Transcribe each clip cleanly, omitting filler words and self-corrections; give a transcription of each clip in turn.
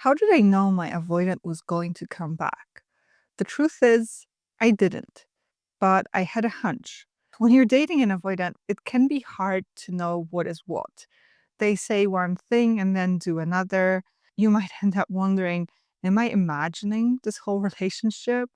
How did I know my avoidant was going to come back? The truth is, I didn't, but I had a hunch. When you're dating an avoidant, it can be hard to know what is what. They say one thing and then do another. You might end up wondering, am I imagining this whole relationship?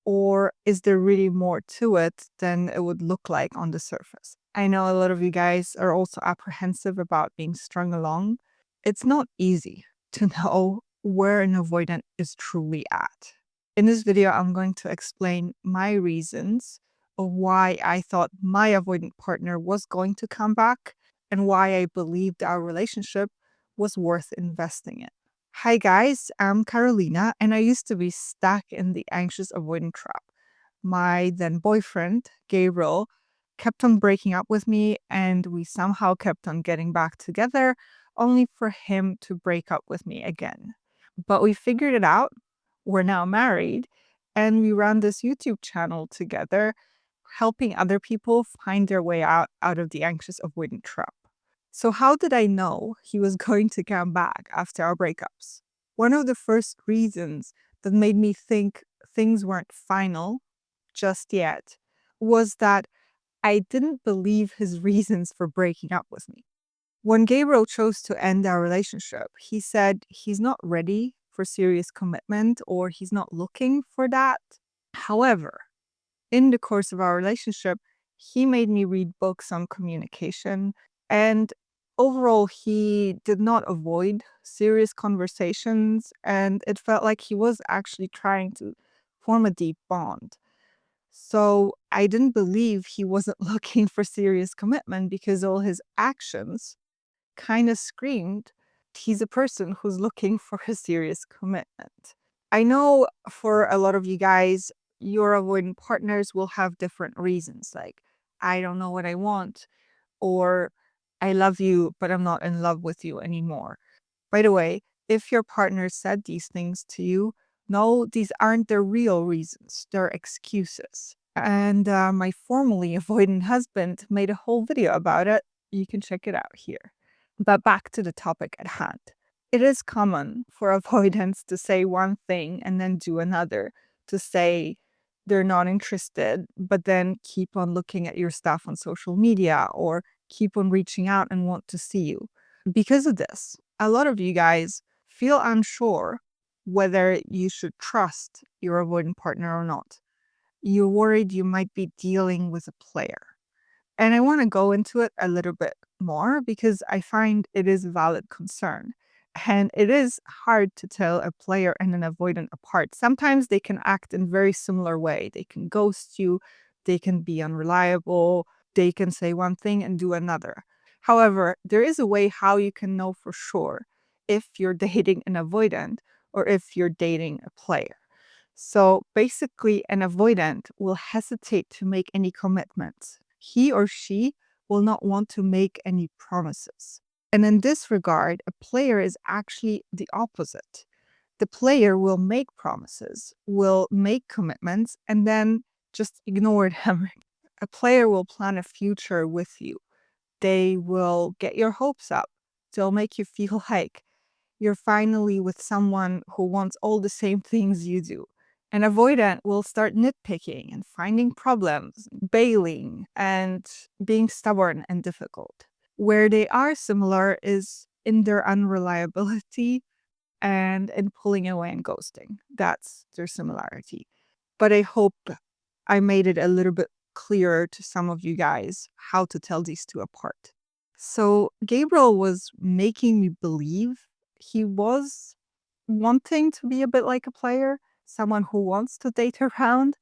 Or is there really more to it than it would look like on the surface? I know a lot of you guys are also apprehensive about being strung along. It's not easy to know where an avoidant is truly at. In this video, I'm going to explain my reasons of why I thought my avoidant partner was going to come back and why I believed our relationship was worth investing in. Hi guys, I'm Carolina, and I used to be stuck in the anxious avoidant trap. My then boyfriend, Gabriel, kept on breaking up with me, and we somehow kept on getting back together, only for him to break up with me again. But we figured it out. We're now married, and we run this YouTube channel together, helping other people find their way out of the anxious avoidant trap. So, how did I know he was going to come back after our breakups? One of the first reasons that made me think things weren't final just yet was that I didn't believe his reasons for breaking up with me. When Gabriel chose to end our relationship, he said he's not ready for serious commitment or he's not looking for that. However, in the course of our relationship, he made me read books on communication. And overall, he did not avoid serious conversations. And it felt like he was actually trying to form a deep bond. So I didn't believe he wasn't looking for serious commitment because all his actions kind of screamed he's a person who's looking for a serious commitment. I know for a lot of you guys, your avoidant partners will have different reasons, like, I don't know what I want, or I love you, but I'm not in love with you anymore. By the way, if your partner said these things to you, no, these aren't their real reasons, they're excuses. And my formerly avoidant husband made a whole video about it. You can check it out here. But back to the topic at hand. It is common for avoidants to say one thing and then do another, to say they're not interested, but then keep on looking at your stuff on social media or keep on reaching out and want to see you. Because of this, a lot of you guys feel unsure whether you should trust your avoidant partner or not. You're worried you might be dealing with a player. And I want to go into it a little bit more because I find it is a valid concern. And it is hard to tell a player and an avoidant apart. Sometimes they can act in very similar way. They can ghost you, they can be unreliable, they can say one thing and do another. However, there is a way how you can know for sure if you're dating an avoidant or if you're dating a player. So basically, an avoidant will hesitate to make any commitments. He or she will not want to make any promises. And in this regard, a player is actually the opposite. The player will make promises, will make commitments, and then just ignore them. A player will plan a future with you. They will get your hopes up. They'll make you feel like you're finally with someone who wants all the same things you do. An avoidant will start nitpicking and finding problems, bailing, and being stubborn and difficult. Where they are similar is in their unreliability and in pulling away and ghosting. That's their similarity. But I hope I made it a little bit clearer to some of you guys how to tell these two apart. So Gabriel was making me believe he was wanting to be a bit like a player, someone who wants to date around,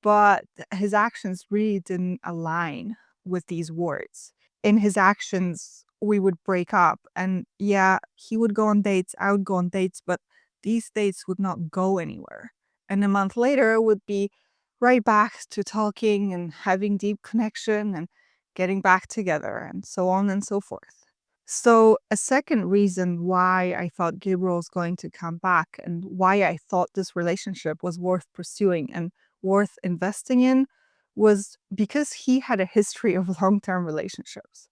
but his actions really didn't align with these words. In his actions, we would break up, and yeah, he would go on dates, I would go on dates, but these dates would not go anywhere. And a month later, it would be right back to talking and having deep connection and getting back together, and so on and so forth. So, a second reason why I thought Gabriel was going to come back and why I thought this relationship was worth pursuing and worth investing in was because he had a history of long term relationships.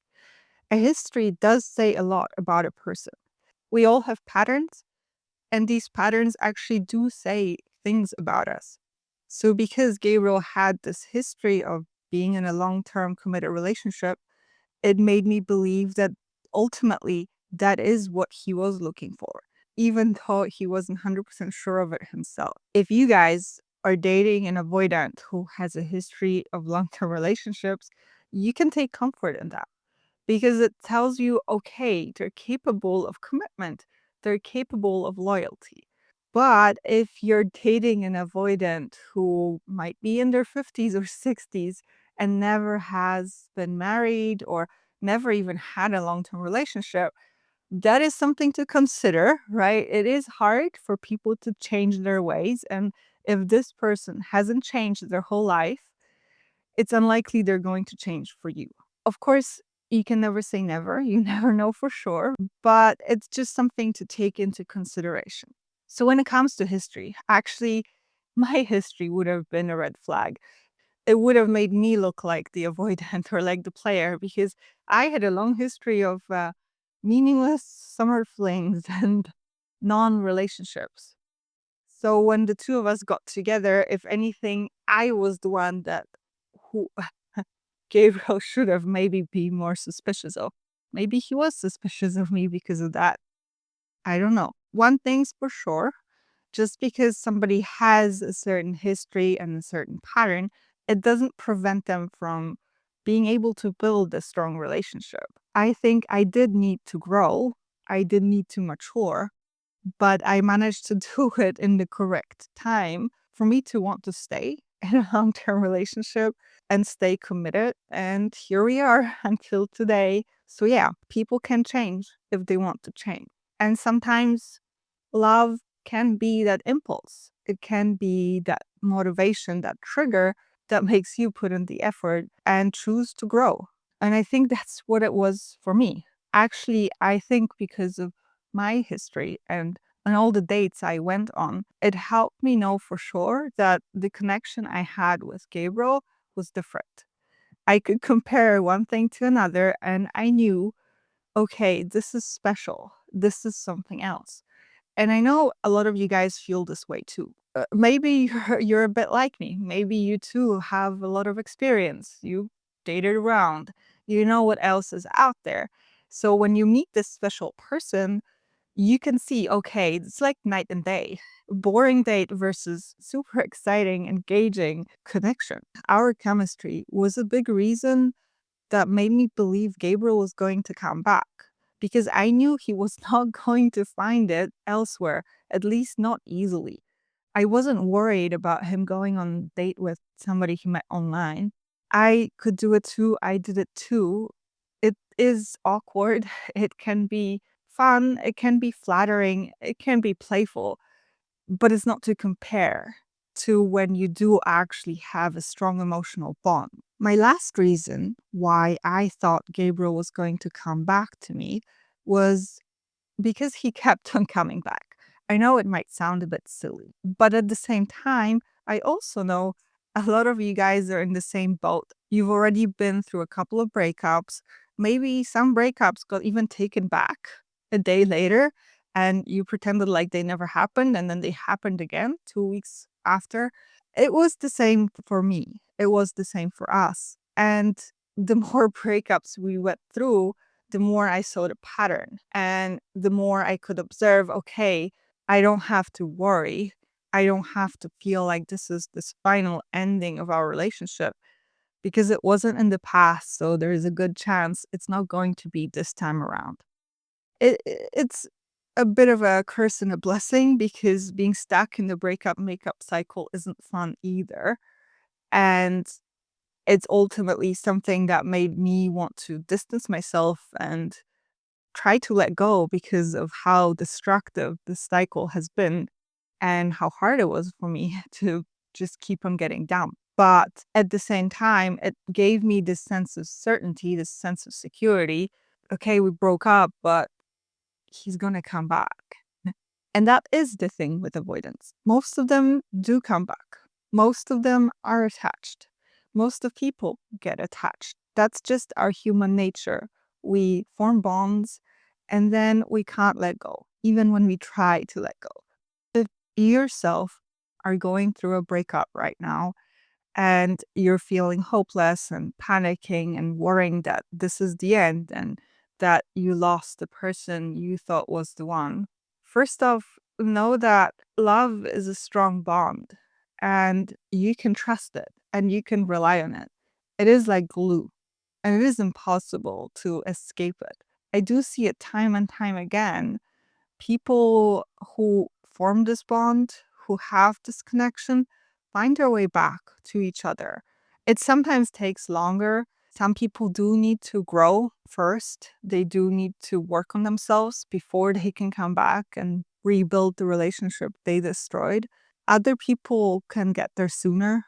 A history does say a lot about a person. We all have patterns, And these patterns actually do say things about us. So, because Gabriel had this history of being in a long term committed relationship, it made me believe that ultimately that is what he was looking for, even though he wasn't 100% sure of it himself. If you guys are dating an avoidant who has a history of long term relationships, you can take comfort in that because it tells you, okay, they're capable of commitment, they're capable of loyalty. But if you're dating an avoidant who might be in their 50s or 60s and never has been married or never even had a long term relationship, that is something to consider, right? It is hard for people to change their ways. And if this person hasn't changed their whole life, it's unlikely they're going to change for you. Of course, you can never say never. You never know for sure, but it's just something to take into consideration. So when it comes to history, actually, my history would have been a red flag. It would have made me look like the avoidant or like the player because I had a long history of meaningless summer flings and non relationships. So when the two of us got together, if anything, I was the one that who Gabriel should have maybe be more suspicious of. Maybe he was suspicious of me because of that. I don't know. One thing's for sure, just because somebody has a certain history and a certain pattern, it doesn't prevent them from being able to build a strong relationship. I think I did need to grow. I did need to mature, but I managed to do it in the correct time for me to want to stay in a long term relationship and stay committed. And here we are until today. So, yeah, people can change if they want to change. And sometimes love can be that impulse, it can be that motivation, that trigger that makes you put in the effort and choose to grow. And I think that's what it was for me. Actually, I think because of my history and all the dates I went on, it helped me know for sure that the connection I had with Gabriel was different. I could compare one thing to another and I knew, okay, this is special. This is something else. And I know a lot of you guys feel this way too. Maybe you're a bit like me. Maybe you too have a lot of experience. You dated around. You know what else is out there. So when you meet this special person, you can see, okay, it's like night and day. Boring date versus super exciting, engaging connection. Our chemistry was a big reason that made me believe Gabriel was going to come back because I knew he was not going to find it elsewhere, at least not easily. I wasn't worried about him going on a date with somebody he met online. I could do it too. I did it too. It is awkward. It can be fun. It can be flattering. It can be playful, but it's not to compare to when you do actually have a strong emotional bond. My last reason why I thought Gabriel was going to come back to me was because he kept on coming back. I know it might sound a bit silly, but at the same time, I also know a lot of you guys are in the same boat. You've already been through a couple of breakups. Maybe some breakups got even taken back a day later, and you pretended like they never happened, and then they happened again 2 weeks after. It was the same for me. It was the same for us. And the more breakups we went through, the more I saw the pattern and the more I could observe, okay, I don't have to worry. I don't have to feel like this is this final ending of our relationship because it wasn't in the past. So there is a good chance it's not going to be this time around. It's a bit of a curse and a blessing because being stuck in the breakup makeup cycle isn't fun either. And it's ultimately something that made me want to distance myself and try to let go because of how destructive the cycle has been and how hard it was for me to just keep on getting down. But at the same time, it gave me this sense of certainty, this sense of security. Okay, we broke up, but he's going to come back. And that is the thing with avoidance. Most of them do come back. Most of them are attached. Most of people get attached. That's just our human nature. We form bonds and then we can't let go, even when we try to let go. You yourself are going through a breakup right now and you're feeling hopeless and panicking and worrying that this is the end and that you lost the person you thought was the one. First off, know that love is a strong bond and you can trust it and you can rely on it. It is like glue and it is impossible to escape it. I do see it time and time again. People who form this bond, who have this connection, find their way back to each other. It sometimes takes longer. Some people do need to grow first. They do need to work on themselves before they can come back and rebuild the relationship they destroyed. Other people can get there sooner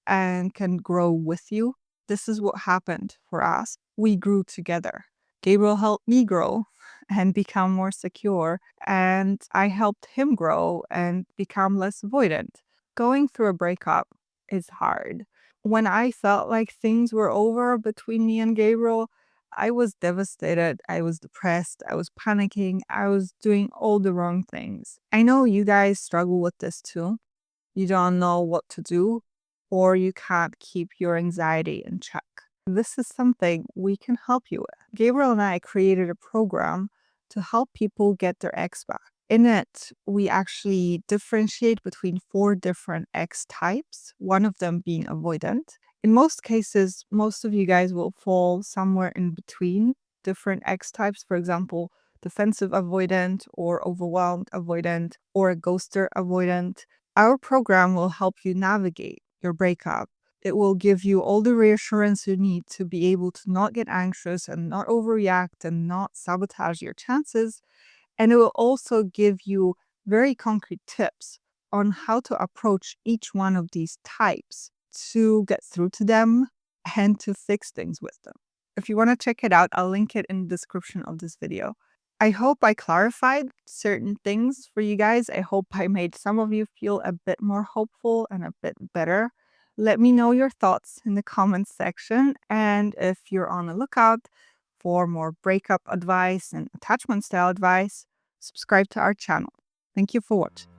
and can grow with you. This is what happened for us. We grew together. Gabriel helped me grow and become more secure, and I helped him grow and become less avoidant. Going through a breakup is hard. When I felt like things were over between me and Gabriel, I was devastated. I was depressed. I was panicking. I was doing all the wrong things. I know you guys struggle with this too. You don't know what to do, or you can't keep your anxiety in check. This is something we can help you with. Gabriel and I created a program to help people get their ex back. In it, we actually differentiate between 4 different ex types, one of them being avoidant. In most cases, most of you guys will fall somewhere in between different ex types. For example, defensive avoidant or overwhelmed avoidant or a ghoster avoidant. Our program will help you navigate your breakup. It will give you all the reassurance you need to be able to not get anxious and not overreact and not sabotage your chances. And it will also give you very concrete tips on how to approach each one of these types to get through to them and to fix things with them. If you want to check it out, I'll link it in the description of this video. I hope I clarified certain things for you guys. I hope I made some of you feel a bit more hopeful and a bit better. Let me know your thoughts in the comments section. And if you're on the lookout for more breakup advice and attachment style advice, subscribe to our channel. Thank you for watching.